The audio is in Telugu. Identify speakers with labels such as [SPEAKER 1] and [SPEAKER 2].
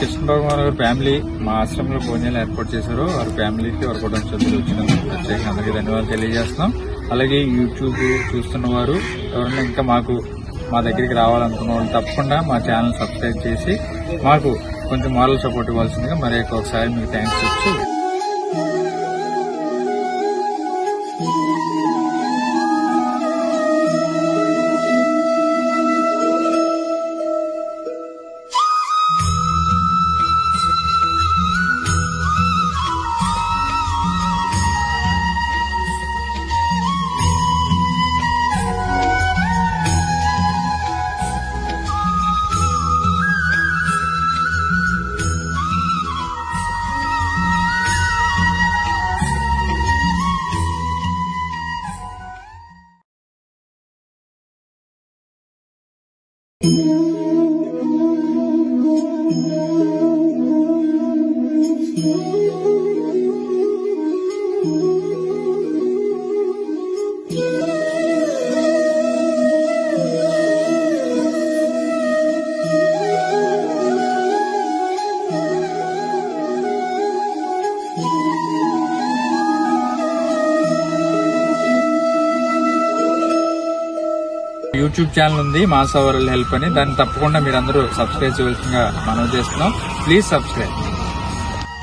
[SPEAKER 1] కృష్ణబాబు గారి ఫ్యామిలీ మా ఆశ్రమంలో భోజనాలు ఏర్పాటు చేశారు. వారి ఫ్యామిలీకి వారి కుటుంబ సభ్యులు వచ్చినందుకు ప్రత్యేకంగా అందరికీ ధన్యవాదాలు తెలియజేస్తున్నాం. అలాగే యూట్యూబ్ చూస్తున్న వారు ఎవరైనా ఇంకా మా దగ్గరికి రావాలనుకున్న వాళ్ళు తప్పకుండా మా ఛానల్ సబ్స్క్రైబ్ చేసి మాకు కొంచెం మారల్ సపోర్ట్ ఇవ్వాల్సిందిగా మరి ఒకసారి మీకు థ్యాంక్స్ చెప్తూ యూట్యూబ్ ఛానల్ ఉంది మాస్ అవర్ హెల్ప్ అని, దాన్ని తప్పకుండా మీరందరూ సబ్స్క్రైబ్ చేయవలసిందిగా మనవి చేస్తున్నాం. Please subscribe.